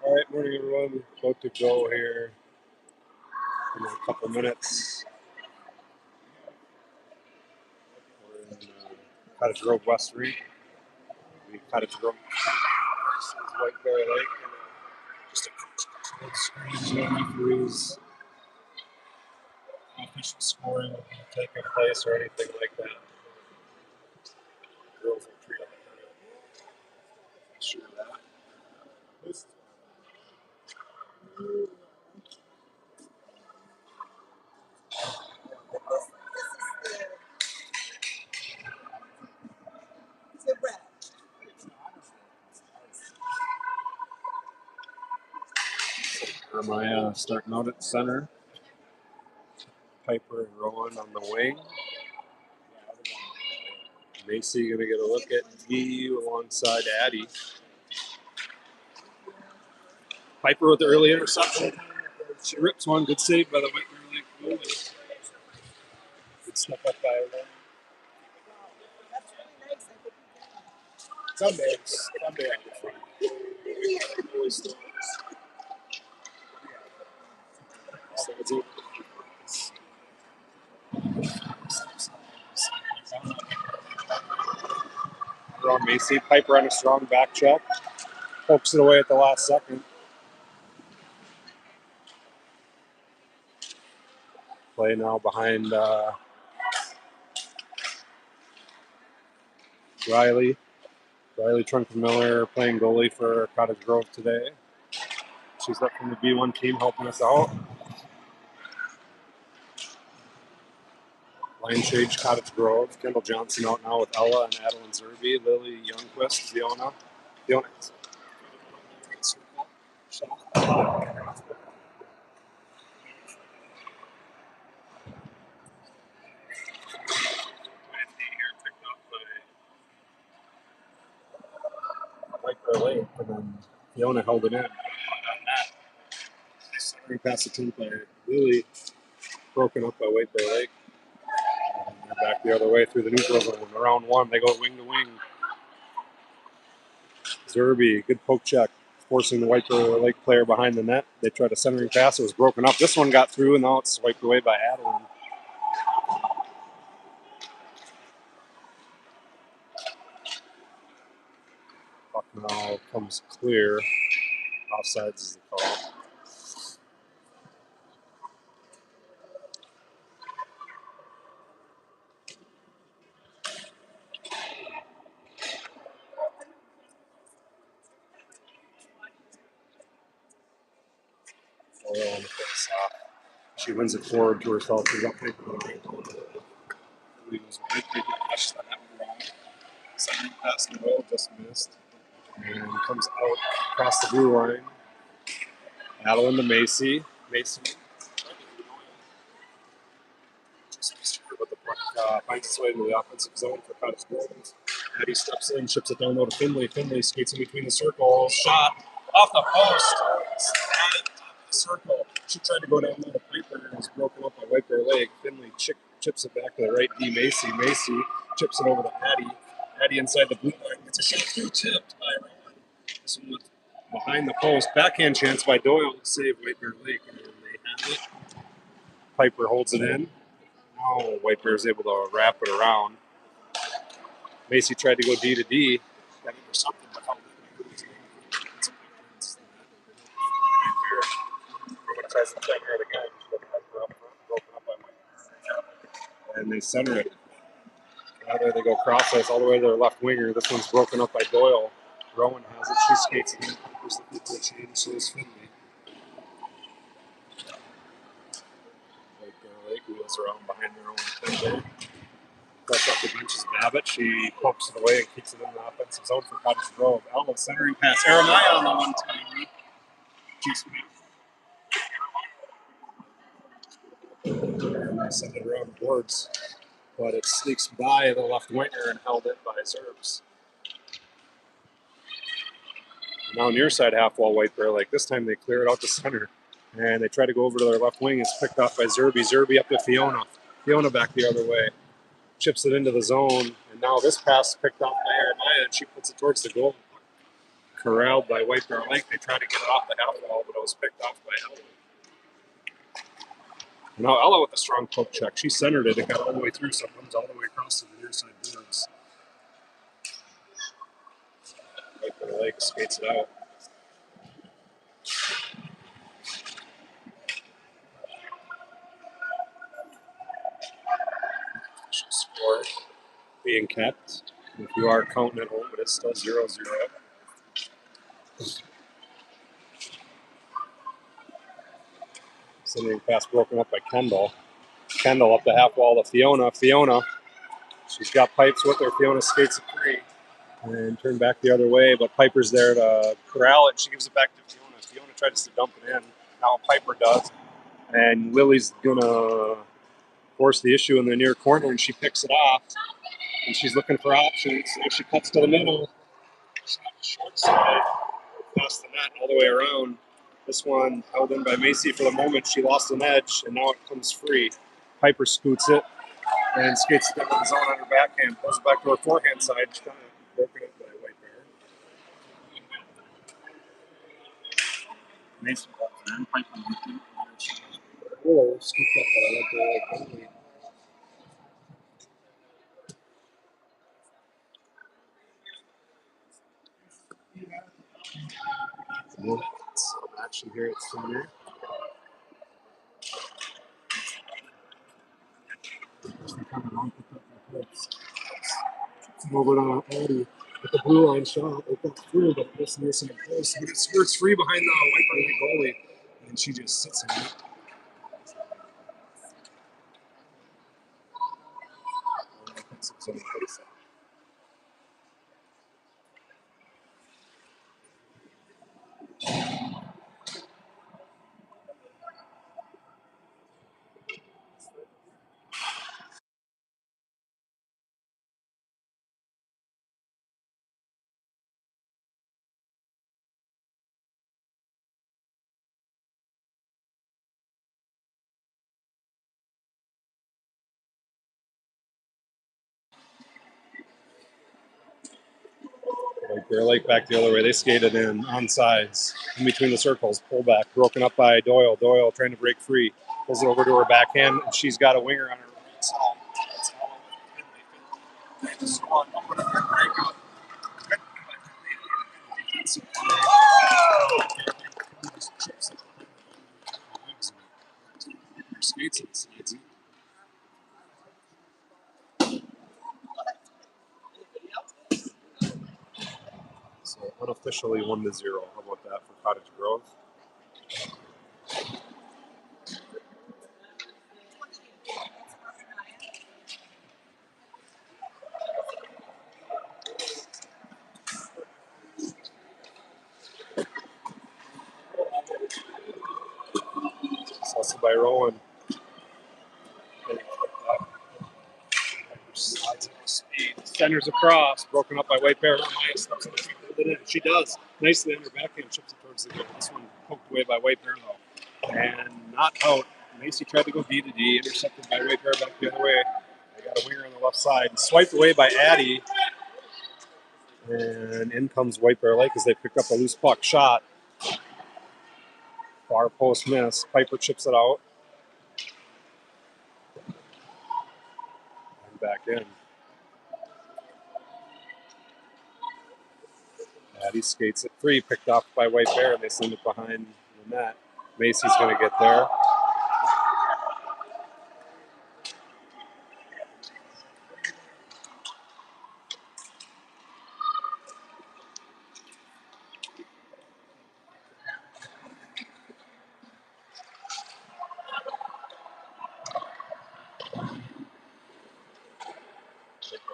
All right, morning everyone. About to go here in a couple minutes. We're in Cottage Grove, West Reed. Cottage Grove versus White Bear Lake. Just a coach Scrimmage, no referees, no official scoring taking place or anything like that. Girls will treat them make sure of that. Jeremiah starting out at center. Piper and Rowan on the wing. Macy going to get a look at D alongside Addie. Piper with the early interception. She rips one. Good save by the White Bear Lake goalie. Good step up by her. Someday I'll be fine. So it's over. Around Macy. Piper on a strong back check. Pokes it away at the last second. Play now behind Riley. Riley Trunkenmiller playing goalie for Cottage Grove today. She's up from the B1 team helping us out. Line change, Cottage Grove. Kendall Johnson out now with Ella and Adeline Zerby. Lily Youngquist, Fiona. Fiona. White Bear Lake, and then Fiona held it in. Centering past the team player. Lily broken up by White Bear Lake. And they're back the other way through the neutral zone. Around one, they go wing to wing. Zerby, good poke check, forcing the White Bear Lake player behind the net. They tried a centering pass. It was broken up. This one got through, and now it's wiped away by Adeline. Puck now comes clear. Offsides is the call. On the face off. She wins it forward to herself. She's up big. Second pass in the row, just missed. And comes out across the blue line. Adeline to Macy. Macy. Just missed her, but the puck finds its way to the offensive zone for Cottage Grove. Addie steps in, chips it down low to Finley. Finley skates in between the circles. Shot off the post. At the top of the circle. She tried to go down low to Piper and was broken up by White Bear Lake. Finley chips it back to the right D. Macy. Macy chips it over to Addie. Addie inside the blue line gets a shot through, tipped by Rowan. This one went behind the post. Backhand chance by Doyle to save White Bear Lake, and they have it. Piper holds it in. Now White Bear is able to wrap it around. Macy tried to go D to D. Got into something, but held it. Rowan tries to center it again. Broken up by White Bear. And they center it. Now there they go cross ice all the way to their left winger. This one's broken up by Doyle. Rowan has it. She skates it in. There's the people change. So is Finley. White Bear Lake wheels around behind their own defender. Press up the bench is Babbitt. She pokes it away and kicks it in the offensive zone for Cottage Grove. Ella centering pass. Jeremiah on the one time. And they send it around the boards. But it sneaks by the left winger and held in by Zerbs. Now near side half wall White Bear Lake. This time they clear it out to center. And they try to go over to their left wing. It's picked off by Zerby. Zerby up to Fiona. Fiona back the other way. Chips it into the zone. And now this pass is picked off by Jeremiah, and she puts it towards the goal. corralled by White Bear Lake. They tried to get it off the half wall, but it was picked off by Ella. Now Ella with a strong poke check. She centered it. It got all the way through, so it comes all the way across to the near side boards. White Bear Lake skates it out. Score being kept. If you are counting at home, but it's still 0-0. Centering pass broken up by Kendall. Kendall up the half wall to Fiona. Fiona, she's got pipes with her. Fiona skates it free and turn back the other way, but Piper's there to corral it, and she gives it back to Fiona. Fiona tries to dump it in. Now Piper does, and Lily's gonna force the issue in the near corner, and she picks it off, and she's looking for options. And she cuts to the middle, short side, past the net, all the way around. This one held in by Macy for the moment. She lost an edge, and now it comes free. Piper scoots it and skates it down the zone on her backhand, pulls it back to her forehand side. She's kind of broken it by White Bear. Mason and Piper scooped up by White Bear. Some action here at center. Over to Addie with the blue line shot. It got through, but this near some post. But it skirts free behind the White Bear goalie, and she just sits in it. Like Bear Lake back the other way. They skated in on sides in between the circles. Pullback broken up by Doyle. Doyle trying to break free. Pulls it over to her backhand, and she's got a winger on her right side. Skates and slides in. So unofficially 1-0. How about that for Cottage Grove? It's by Rowan. Slides into speed. Centers across. Broken up by White Bear. Maya steps on the feet. She does. Nicely on her backhand. Chips it towards the goal. This one poked away by White Bear, though. And not out. Macy tried to go D to D. Intercepted by White Bear back the other way. They got a winger on the left side. Swiped away by Addie. And in comes White Bear Lake as they pick up a loose puck shot. Far post miss. Piper chips it out. And back in. Addie skates it free, picked off by White Bear, and they send it behind the net. Macy's going to get there.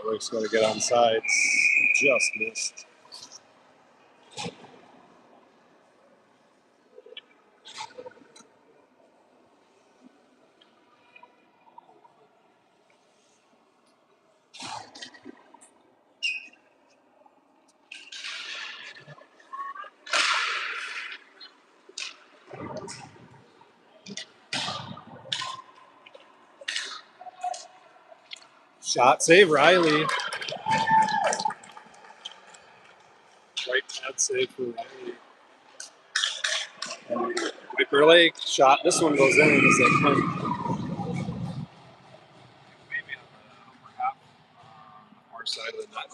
Lake's going to get on sides. Just missed. Shot save, Riley. Right pad save. save for Riley. Wicker Lake shot. This one goes in and it's like maybe on the upper half, far side of the net.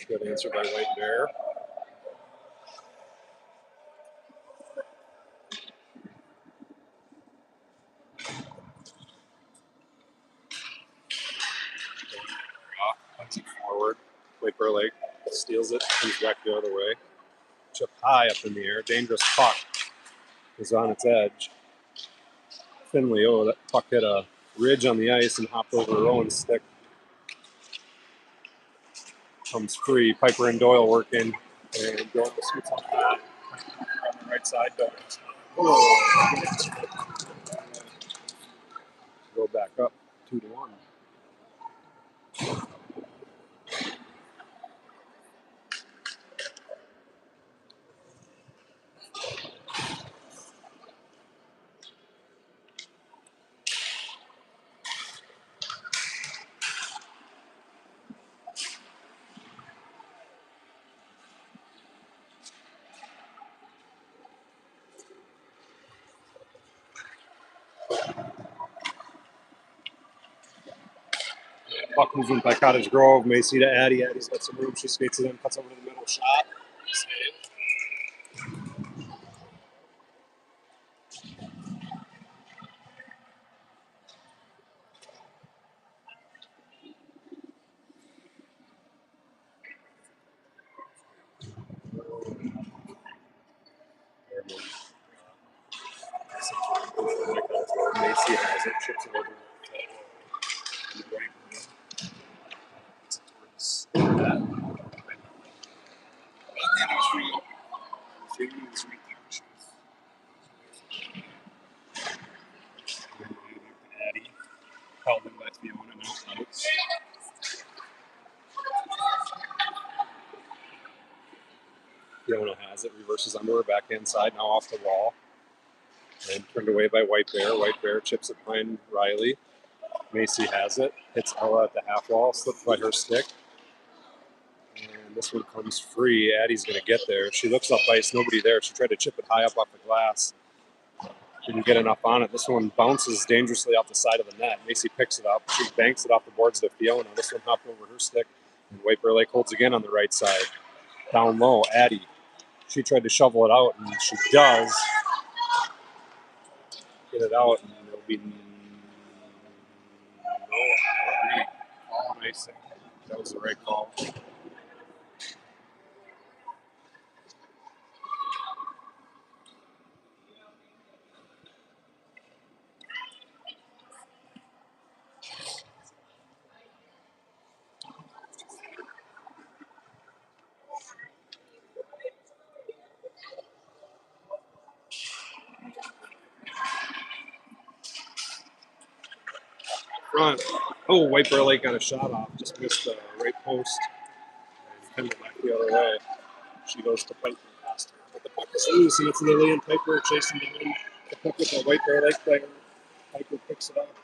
Good answer by White Bear. Punts it forward. White Bear Lake steals it, comes back the other way. Chip high up in the air. Dangerous puck is on its edge. Finley, that puck hit a ridge on the ice and hopped over Rowan's stick. Comes free. Piper and Doyle working. And Doyle shoots on that. On the right side, Doyle. Go back up 2-1. Puck movement by Cottage Grove. Macy to Addie. Addie's got some room. She skates it in, cuts over to the middle. Shot. Save. Macy has it. Chips it over. Towards that. Addie. Held in by Fiona. No outs. Fiona has it. Reverses under her. Backhand side. Now off the wall. And turned away by White Bear. White Bear chips it behind Riley. Macy has it. Hits Ella at the half wall. Slipped by her stick. And this one comes free. Addie's going to get there. She looks up ice. Nobody there. She tried to chip it high up off the glass. Didn't get enough on it. This one bounces dangerously off the side of the net. Macy picks it up. She banks it off the boards to Fiona. This one hopped over her stick. And White Bear Lake holds again on the right side. Down low, Addie. She tried to shovel it out, and she does. Get it out, and it'll be icing. That was the right call. Front. Oh, White Bear Lake got a shot off. Just missed the right post. And pinned it back the other way. She goes to Piper past her. But the puck is loose, and it's Lily and Piper chasing down the puck with the White Bear Lake player. Piper picks it up.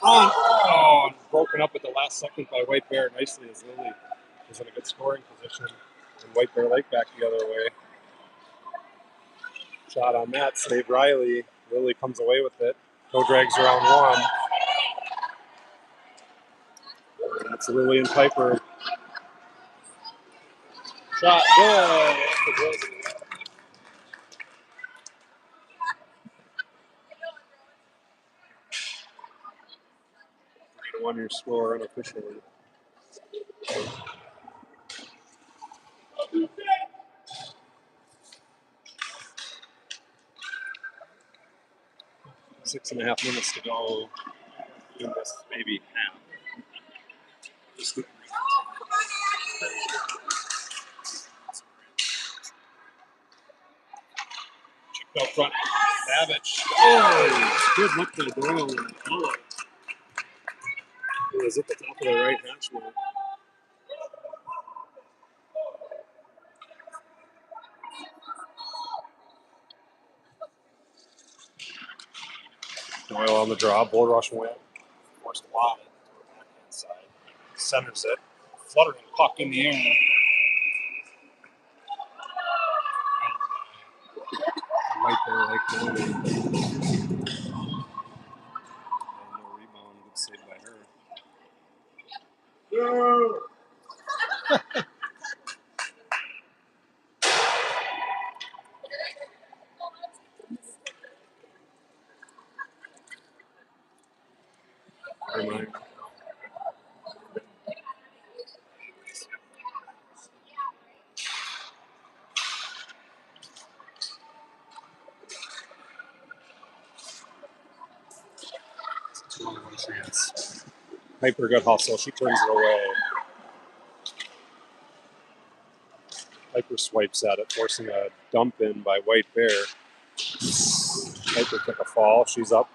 Oh, broken up at the last second by White Bear nicely as Lily is in a good scoring position. And White Bear Lake back the other way. Shot on that, save Riley. Lily comes away with it. Go drags around one. And it's Lily and Piper. Shot, good. 3-1 your score unofficially. Six and a half minutes to go in this maybe half. Chipped out front. Savage. Oh, good look to Doyle. It was at the top of the right hash mark. Doyle on the draw. Bull rush win. centers it. Fluttering puck in the air. Right there, like no rebound. Good save by her. Chance. Hyper good hustle. She turns it away. Hyper swipes at it, forcing a dump in by White Bear. Hyper took a fall. She's up.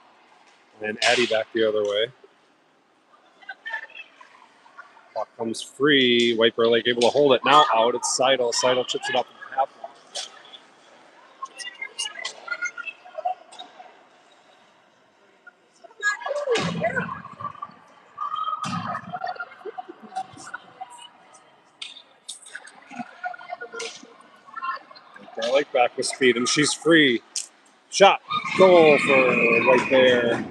And Addie back the other way. Puck comes free. White Bear Lake able to hold it. Now out. It's Seidel. Seidel chips it up in half. I like back with speed, and she's free. Shot. Goal for White Bear.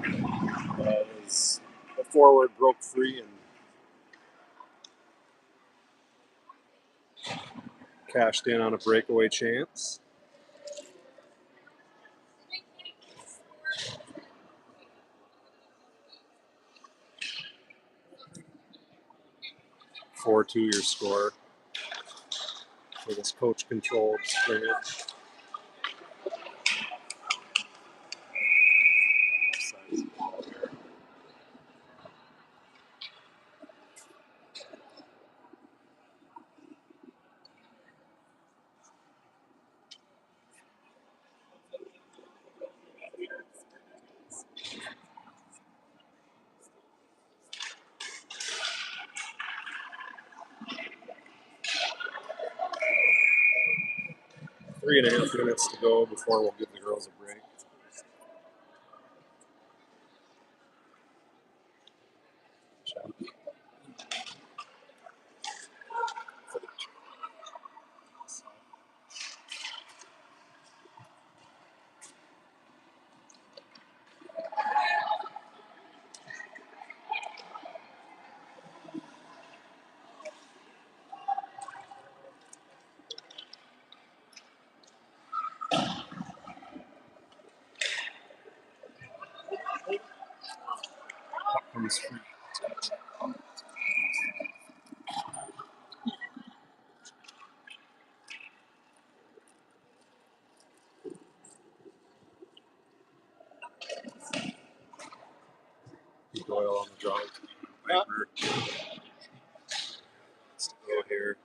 As the forward broke free and cashed in on a breakaway chance. (4-2) your score for this coach-controlled scrimmage. 3.5 minutes to go before we'll give the girls a break. Comes free. Doyle on the draw. Piper. Let's go here.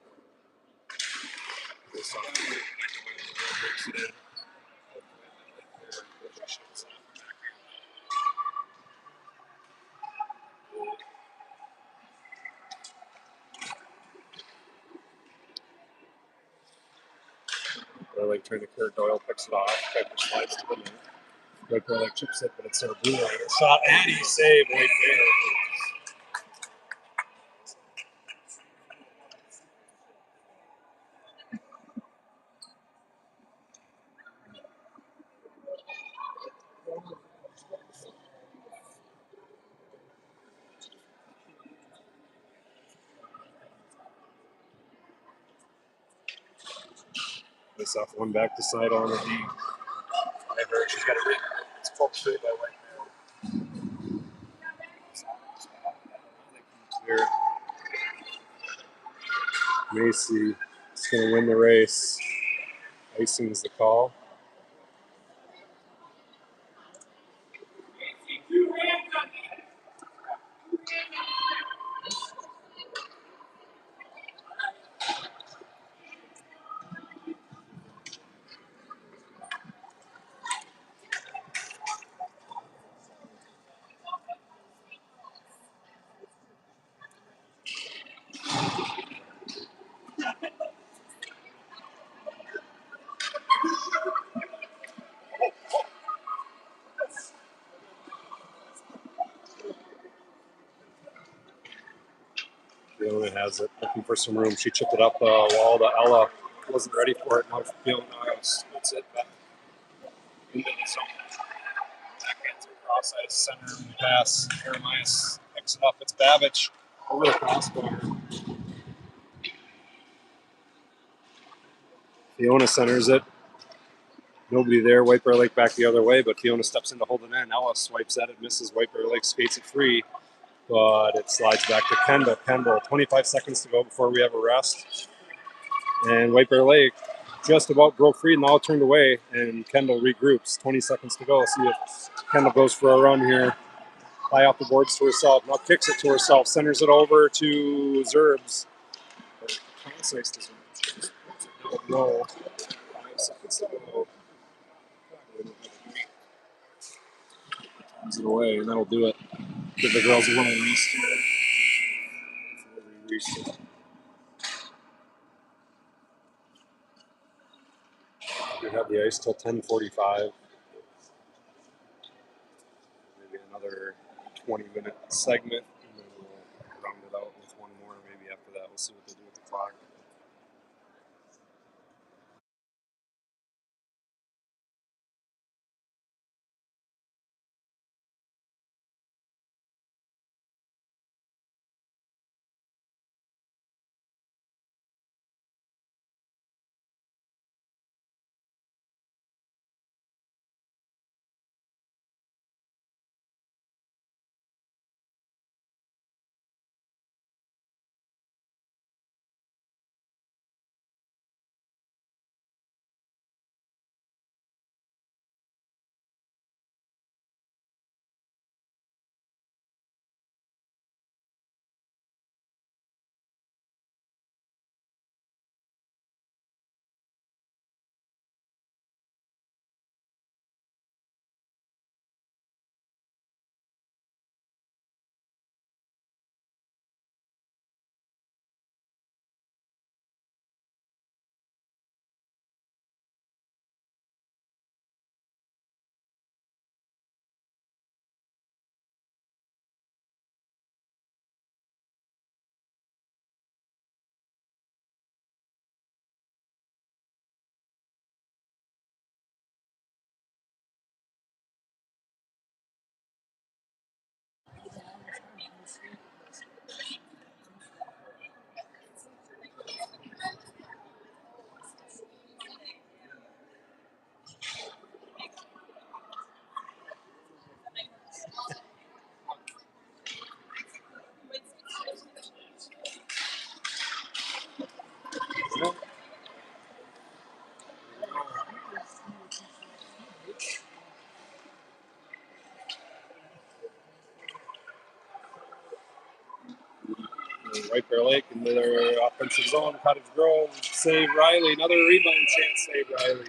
They're like trying to clear. Doyle picks it off. Piper slides to the net. Piper like chips it, but it's their blue line. Shot. Addie save. White Bear. This off one back to side on the D. She's got it. It's pulled through by White Bear. Macy is going to win the race. Icing is the call. has it, looking for some room. She chipped it up the wall to Ella. Wasn't ready for it. Now Fiona splits it back into the zone. Backhands across at center pass. Jeremiah picks it up. It's Babbage over the crossbar. Fiona centers it. Nobody there. White Bear Lake back the other way, but Fiona steps in to hold it in. Ella swipes at it, misses. White Bear Lake skates it free, but it slides back to Kendall. Kendall, 25 seconds to go before we have a rest. And White Bear Lake just about broke free, now turned away, and Kendall regroups. 20 seconds to go. See if Kendall goes for a run here. High off the boards to herself. Now kicks it to herself. Centers it over to Zerbs. Low. 5 seconds to go. Turns it away, and that'll do it. Give the girls a little rest here. We have the ice till 10:45. Maybe another 20-minute segment, and then we'll round it out with one more. Maybe after that, we'll see what they do with the clock. White Bear Lake into their offensive zone. Cottage Grove, save Riley. Another rebound chance, save Riley.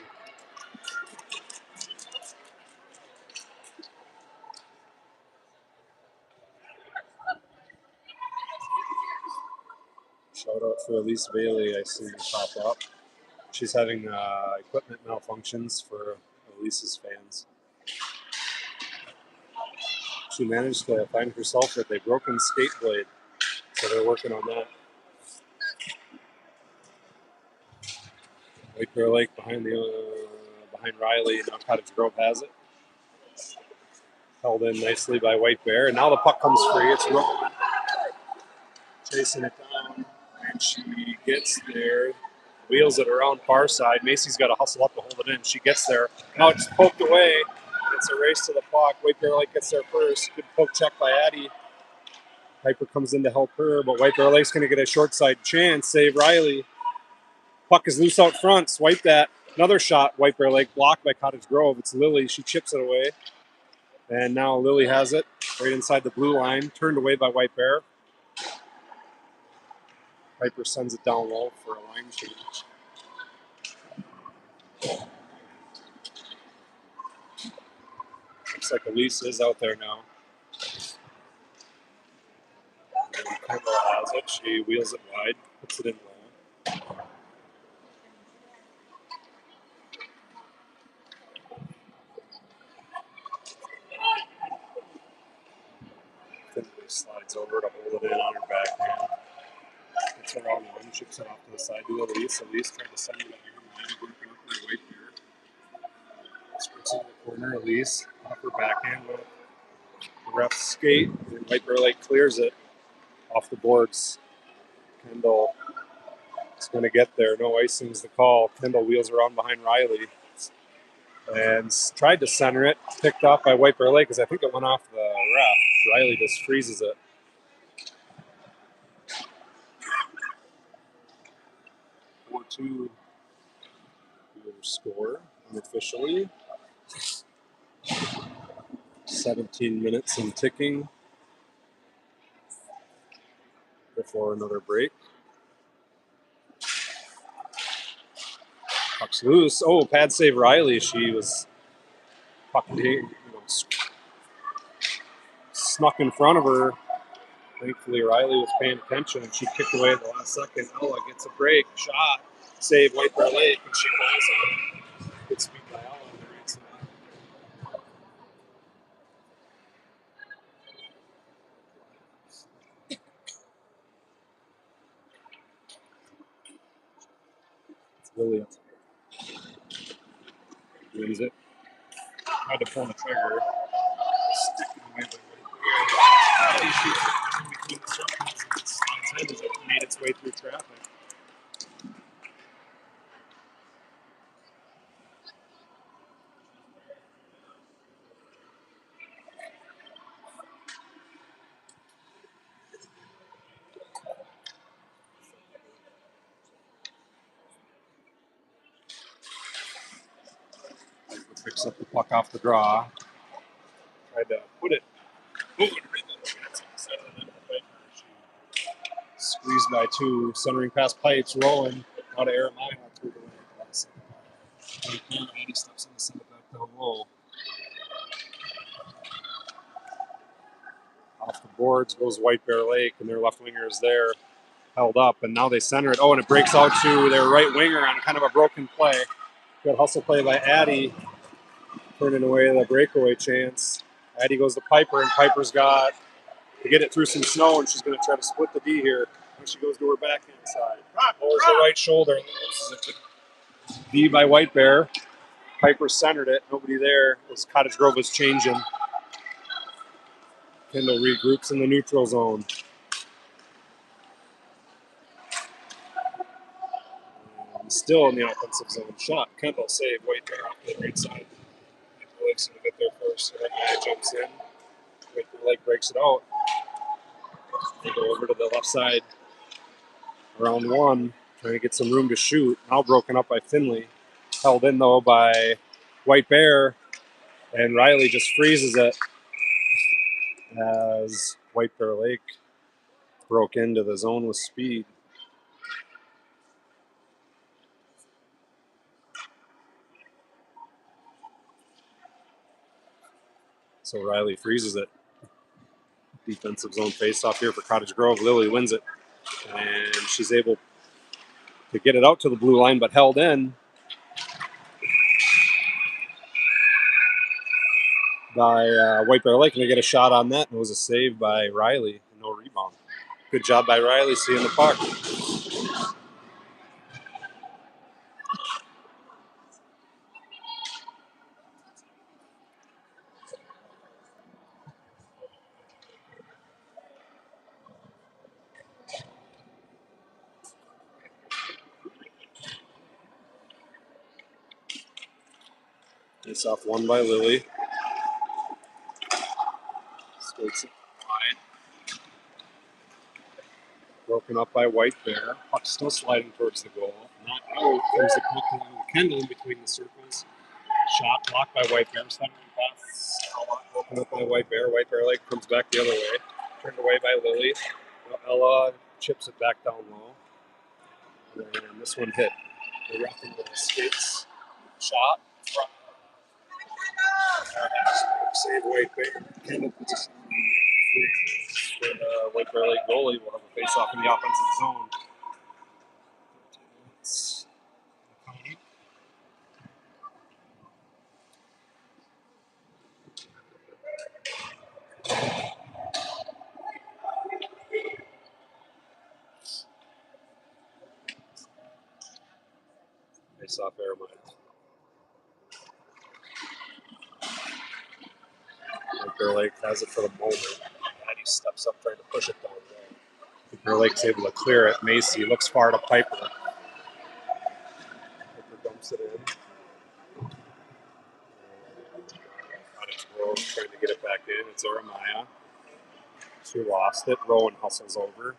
Shout out for Elise Bailey, I see pop up. She's having equipment malfunctions for Elise's fans. She managed to find herself with a broken skate blade, so they're working on that. White Bear Lake behind Riley. Now Cottage Grove has it. Held in nicely by White Bear, and now the puck comes free. It's Rowan chasing it down, and she gets there. Wheels it around far side. Macy's got to hustle up to hold it in. She gets there. Now it's poked away. It's a race to the puck. White Bear Lake gets there first. Good poke check by Addie. Piper comes in to help her, but White Bear Lake's going to get a short side chance. Save Riley. Puck is loose out front. Swipe that. Another shot. White Bear Lake blocked by Cottage Grove. It's Lily. She chips it away. And now Lily has it right inside the blue line. Turned away by White Bear. Piper sends it down low for a line change. Looks like Elise is out there now. Kendall has it. She wheels it wide, puts it in low. Finley slides over to hold it in on her backhand. Chips are on one. Chips it off to the side to Elise. Elise tried to send it at her line. Broken up in the white beer. Squirts into the corner. Elise off her backhand with the ref's skate. And White Bear Lake clears it off the boards. Kendall is going to get there. No icing's the call. Kendall wheels around behind Riley and tried to center it. Picked off by White Bear Lake because I think it went off the ref. Riley just freezes it. 4-2 your score unofficially. 17 minutes and ticking before another break. Puck's loose. Oh, pad save Riley. She was puck snuck in front of her. Thankfully, Riley was paying attention and she kicked away at the last second. Ella gets a break, shot, save White Bear Lake, and she falls it. Good speed by Ella on the right side. It's Lily wins it. Tried to pull the trigger. Sticking away by White Bear. She shoots it in between the circles and it's on its head as it made its way through traffic. Picks up the puck off the draw. Tried to put it over the She squeezed by two, centering past pipes, rolling out of air line through the way. Eddie steps in and send it back down low. Off the boards goes White Bear Lake, and their left winger is there, held up, and now they center it. Oh, and it breaks out to their right winger on kind of a broken play. Good hustle play by Addie, turning away the breakaway chance. Addie goes to Piper, and Piper's got to get it through some snow, and she's going to try to split the D here. And she goes to her backhand side. Pulls the right shoulder. D by White Bear. Piper centered it. Nobody there as Cottage Grove was changing. Kendall regroups in the neutral zone. And still in the offensive zone. Shot. Kendall save. White Bear off the right side. Lake's going to get there first. So that guy jumps in. White Bear Lake breaks it out. They go over to the left side. Around one. Trying to get some room to shoot. Now broken up by Finley. Held in, though, by White Bear. And Riley just freezes it as White Bear Lake broke into the zone with speed. So Riley freezes it. Defensive zone face-off here for Cottage Grove. Lily wins it. And she's able to get it out to the blue line, but held in by White Bear Lake. And they get a shot on that. And it was a save by Riley. No rebound. Good job by Riley seeing the puck. Face off one by Lily. Skates it wide. Broken up by White Bear. Puck still sliding towards the goal. Not out. There's the puck to Kendall in between the circles. Shot blocked by White Bear. Centering pass. Broken up by White Bear. White Bear Lake comes back the other way. Turned away by Lily. Ella chips it back down low. And this one hit. The ref in the skates. Shot. Save White Bear. Kendall puts a shot on the White Bear Lake goalie will have a face-off in the offensive zone. Face off Airmine. Bear Lake has it for the moment. Maddie steps up trying to push it down low. Bear Lake's able to clear it. Macy looks far to Piper. Piper dumps it in. Cottage Grove trying to get it back in. It's Jeremiah. She lost it. Rowan hustles over.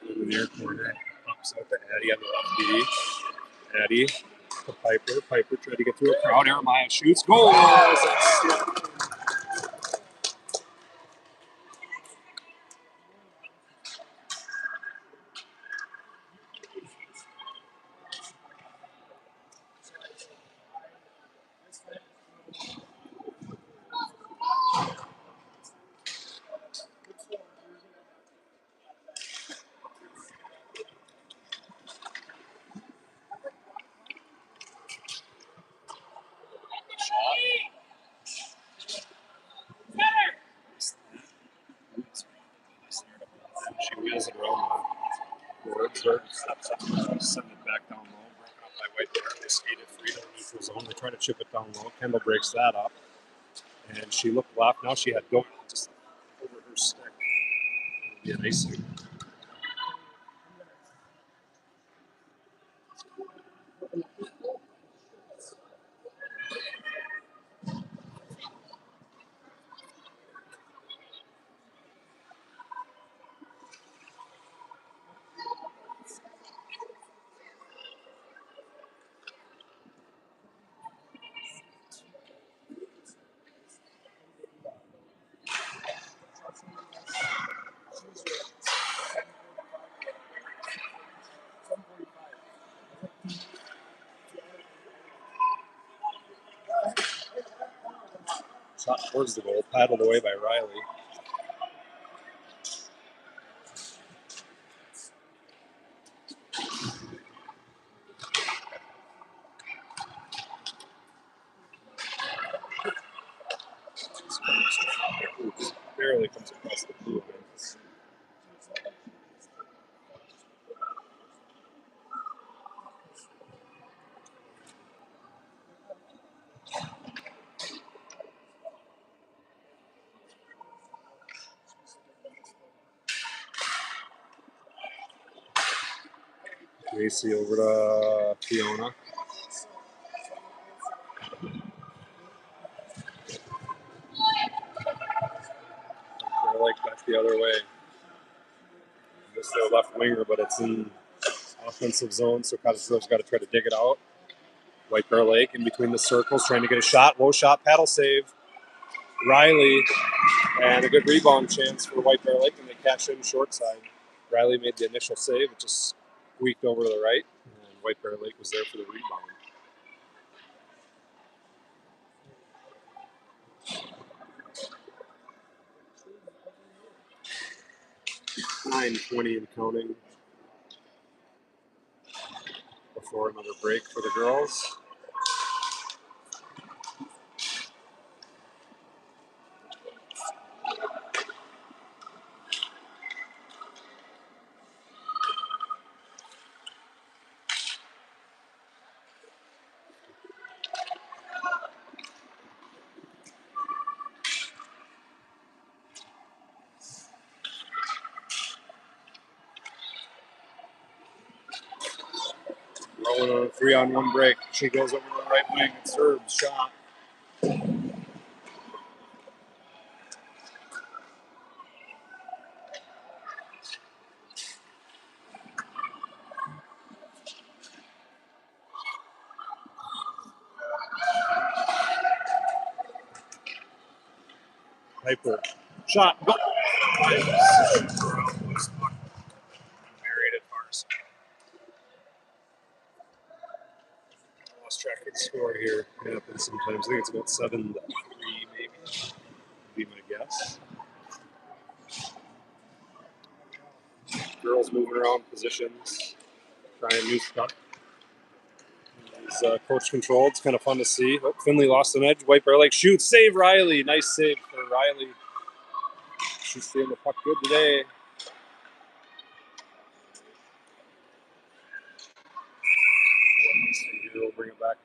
In the near corner. Pops out to Addie on the left D. Addie to Piper. Piper tried to get through a crowd. Jeremiah shoots. Goal! She wheels it around the board. Steps up, send it back down low. Broken up by White Bear. They skated free to the neutral zone. They try to chip it down low. Kendall breaks that up. And she looked left. Now she had going just over her stick. It would be an icing. Shot towards the goal, paddled away by Riley. Barely comes across the blue. Macy over to Fiona. They're like back the other way. This is their left winger, but it's in offensive zone, so Cottage Grove's got to try to dig it out. White Bear Lake in between the circles, trying to get a shot. Low shot, paddle save. Riley, and a good rebound chance for White Bear Lake, and they catch it in short side. Riley made the initial save. It just squeaked over to the right, and White Bear Lake was there for the rebound. 9:20 and counting before another break for the girls. Rolling on a 3-on-1 break. She goes over to the right wing and serves. Shot. Piper. Shot. Go. Buried at far side. I lost track of the score here. It happens sometimes. I think it's about 7-3, maybe. Would be my guess. Girls moving around positions, trying new stuff. It's coach controlled. It's kind of fun to see. Oh, Finley lost an edge. White Bear Lake shoots. Save Riley. Nice save for Riley. She's seeing the puck good today. We'll bring it back.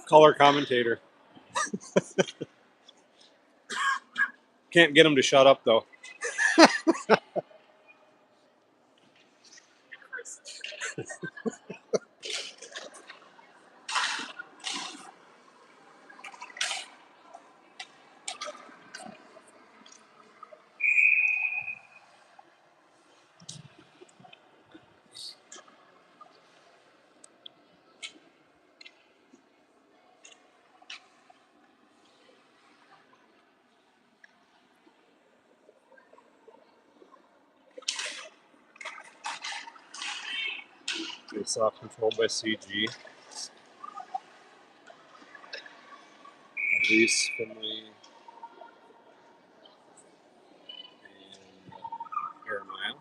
Color commentator. Can't get him to shut up though. Face off controlled by CG. Elise, Finley, and Jeremiah.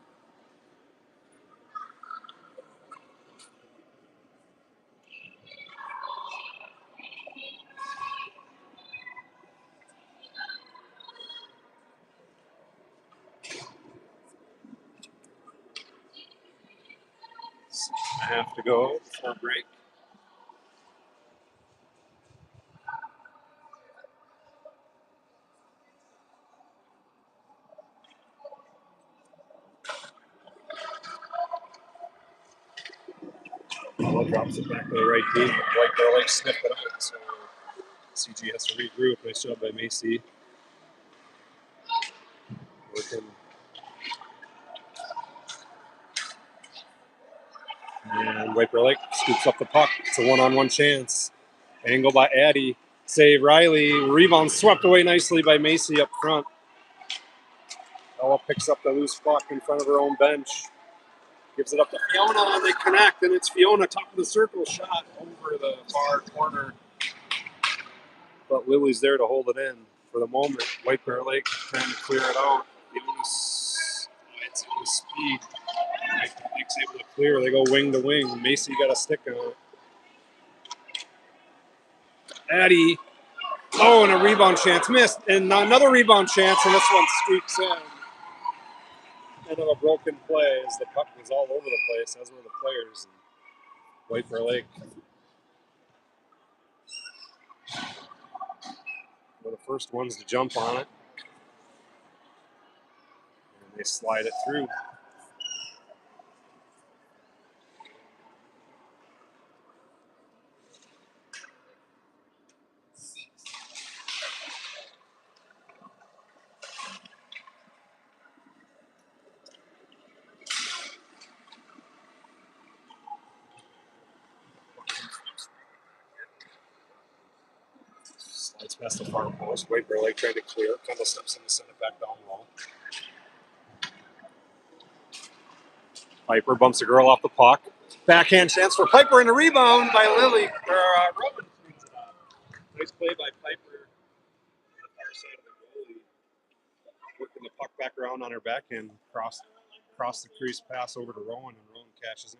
I have to go for a break. Ball drops it back to the right team. White Bear Lake sniffed it out, so CG has to regroup. Nice job by Macy. Working. And White Bear Lake scoops up the puck. It's a one-on-one chance. Angle by Addie. Save Riley. Rebound swept away nicely by Macy up front. Ella picks up the loose puck in front of her own bench. Gives it up to Fiona, and they connect, and it's Fiona, top of the circle, shot over the far corner. But Lily's there to hold it in for the moment. White Bear Lake trying to clear it out. Fiona's it's on the speed. White Bear Lake's able to clear. They go wing to wing. Macy got a stick on it. Addie. Oh, and a rebound chance missed. And another rebound chance, and this one streaks in. End of a broken play as the puck was all over the place, as were the players. And White Bear Lake were the first ones to jump on it. And they slide it through. Slides past the far post. White Bear Lake trying to clear. Kendall steps in to send it back down low. Piper bumps a girl off the puck. Backhand chance for Piper and a rebound by Lily. Robin cleans it up. Nice play by Piper on the far side of the goalie. Working the puck back around on her backhand. Cross the crease pass over to Rowan, and Rowan cashes in.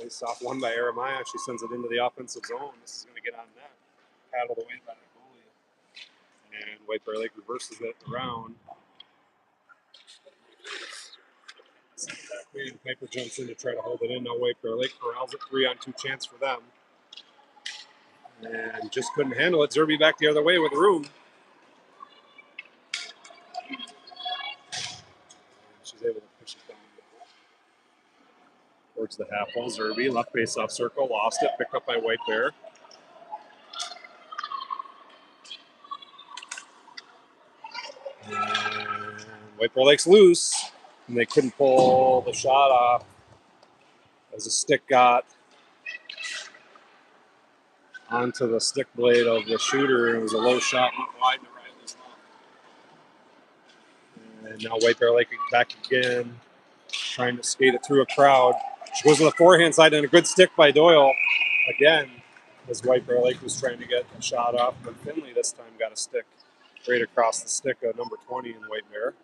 Face off one by Jeremiah. She sends it into the offensive zone. This is going to get on net. Paddled away by the goalie. And White Bear Lake reverses it around. And Piper jumps in to try to hold it in. Now White Bear Lake corrals it. 3-on-2 chance for them. And just couldn't handle it. Zerby back the other way with room. She's able to push it down towards the half wall. Zerby, left face off circle, lost it, picked up by White Bear. And White Bear Lake's loose, and they couldn't pull the shot off as the stick got onto the stick blade of the shooter. It was a low shot, went wide to Riley's left. And now White Bear Lake back again, trying to skate it through a crowd. She goes to the forehand side, and a good stick by Doyle again, as White Bear Lake was trying to get a shot off. But Finley this time got a stick right across the stick of number 20 in White Bear.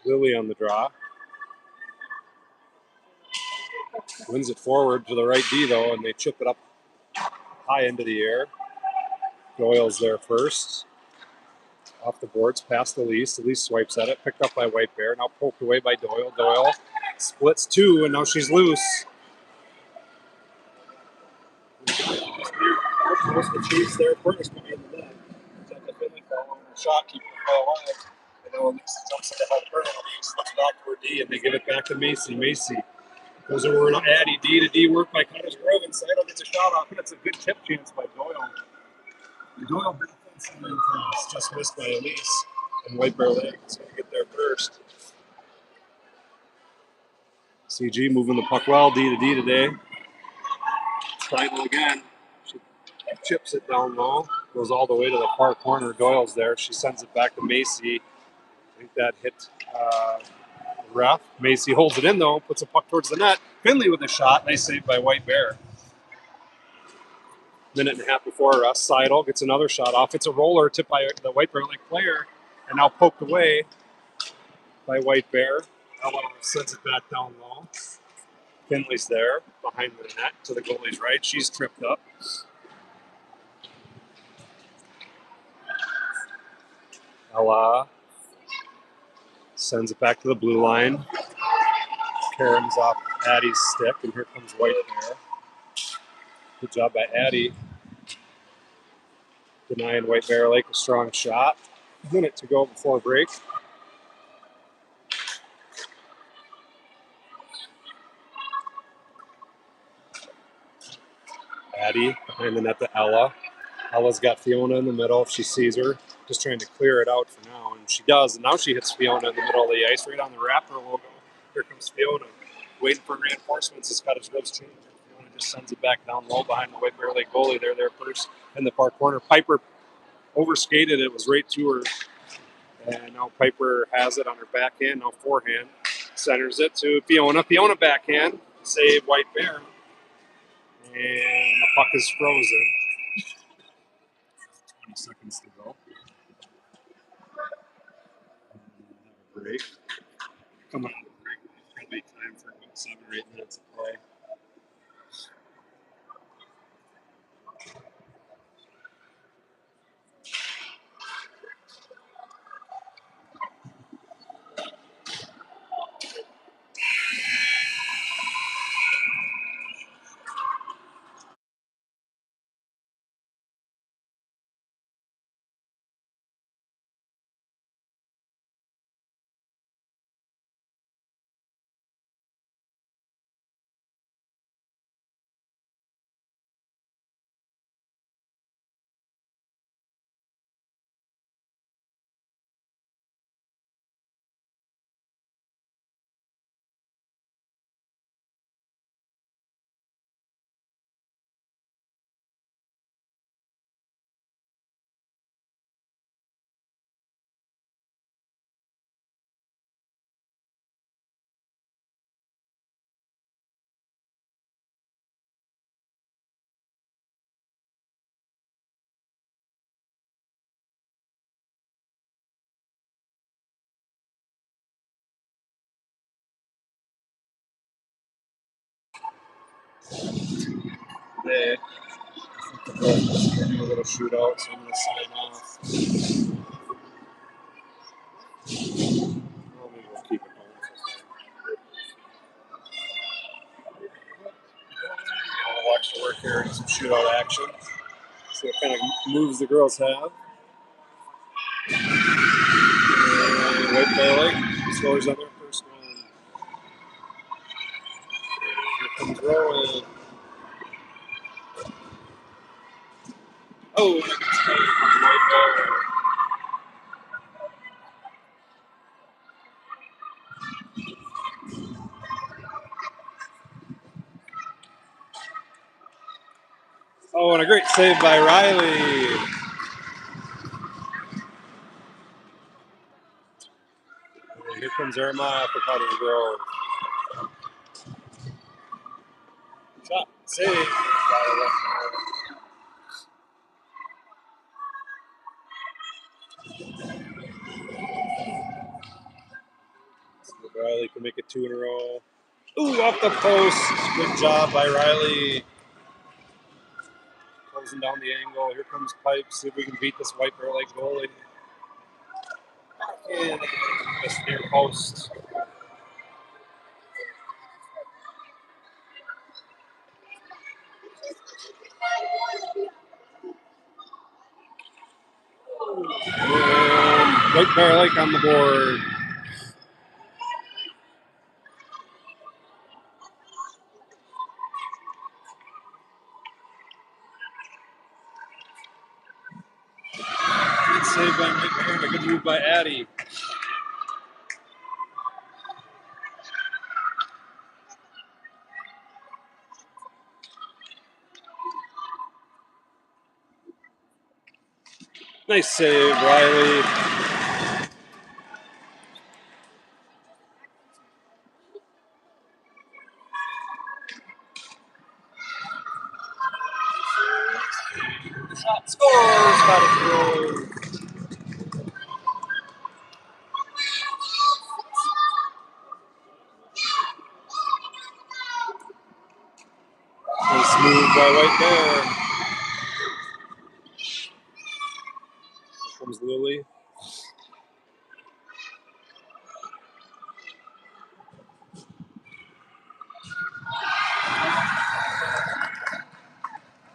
Lily on the draw. Wins it forward to the right D, though, and they chip it up high into the air. Doyle's there first. Off the boards, past Elise. Elise swipes at it, picked up by White Bear. Now poked away by Doyle. Doyle splits two, and now she's loose. The Chiefs there first to be in the net. Shot, keep the ball alive. And now Elise jumps in to help her. Slips back to her D, and they give it back to Macy. Macy goes over an Addie. D to D work by Cottage Grove, and Seidel gets a shot off, and it's a good tip chance by Doyle. And Doyle big offensive pass, just missed by Elise. And White Bear Lake is going to get there first. CG moving the puck well, D to D today. Seidel again. She chips it down low, goes all the way to the far corner. Doyle's there. She sends it back to Macy. I think that hit the ref. Macy holds it in, though, puts a puck towards the net. Finley with a shot. Nice save by White Bear. Minute and a half before us, Seidel gets another shot off. It's a roller tipped by the White Bear Lake player, and now poked away by White Bear. Ella sends it back down low. Finley's there behind the net to the goalie's right. She's tripped up. Ella sends it back to the blue line. Karen's off Addie's stick, and here comes White Bear. Good job by Addie. Denying White Bear Lake a strong shot. Minute to go before break. Addie behind the net to Ella. Ella's got Fiona in the middle if she sees her. Just trying to clear it out for now, and she does. And now she hits Fiona in the middle of the ice, right on the wrapper logo. Here comes Fiona, waiting for reinforcements. It's Cottage Grove's change. Fiona just sends it back down low behind the White Bear Lake goalie. They're there first in the far corner. Piper overskated. It was right to her. And now Piper has it on her backhand, now forehand. Centers it to Fiona. Fiona backhand. Save White Bear. And the puck is frozen. 20 seconds to go. Break. Come on. Probably time for about 7 or 8 minutes of play. They do a little shootout, so I'm going to sign off. Well, maybe we'll keep it going. I'll watch the work here and some shootout action. See what kind of moves the girls have. And White Bear Lake scores on their first one. And here comes Rowan. Oh, and it's White Bear. Oh, and a great save by Riley. And here comes Irma for Cottage Grove. Shot, save. make it 2 in a row. Ooh, off the post. Good job by Riley. Closing down the angle. Here comes Pipe. See if we can beat this white bear leg goalie. And just near post. And white bear leg on the board. Good save by White Bear. A good move by Addy. Nice save, Riley. Shot scores, Cottage. Nice move by White Bear. Here comes Lily.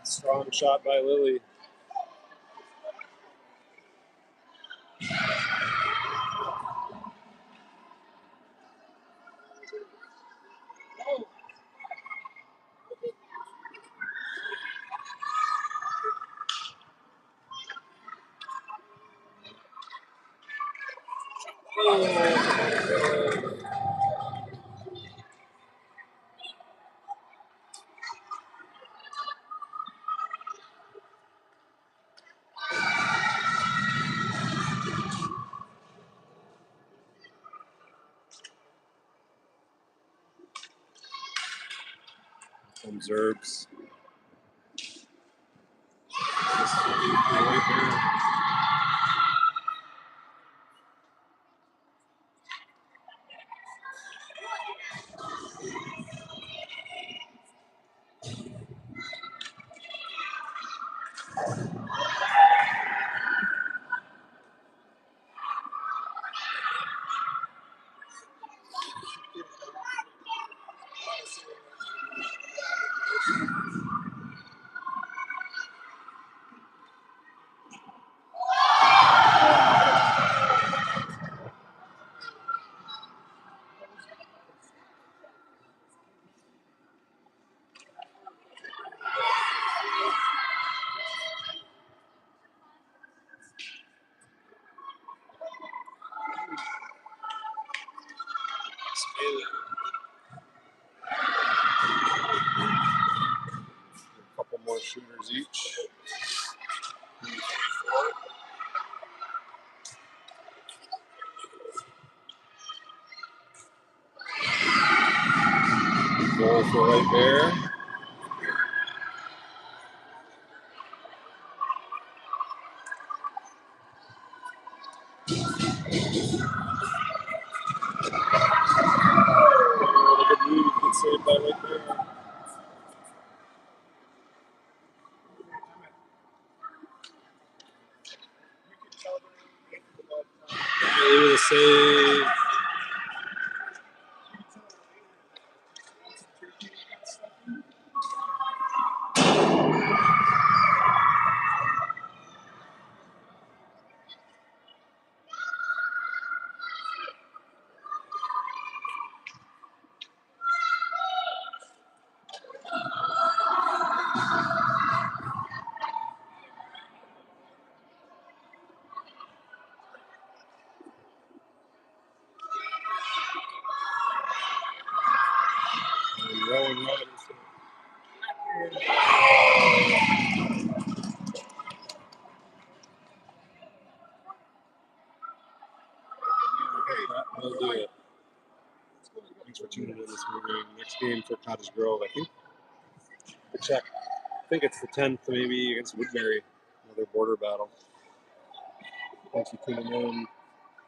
Strong shot by Lily. Comes Herbs. A couple more shooters each. Goal for White Bear. Good move, good save by White Bear. Riley with a save. And Rowan Robinson. That'll do it. Thanks for tuning in this morning. Next game for Cottage Grove, I think. We'll check. I think it's the 10th, maybe, against Woodbury. Another border battle. Thanks for tuning in.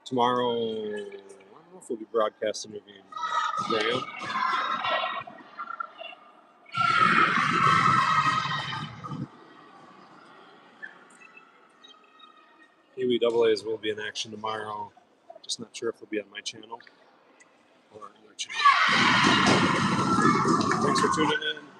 Tomorrow, I don't know if we'll be broadcasting a game. Graham. Pee-wee AA will be in action tomorrow. Just not sure if they'll be on my channel or another channel. Thanks for tuning in.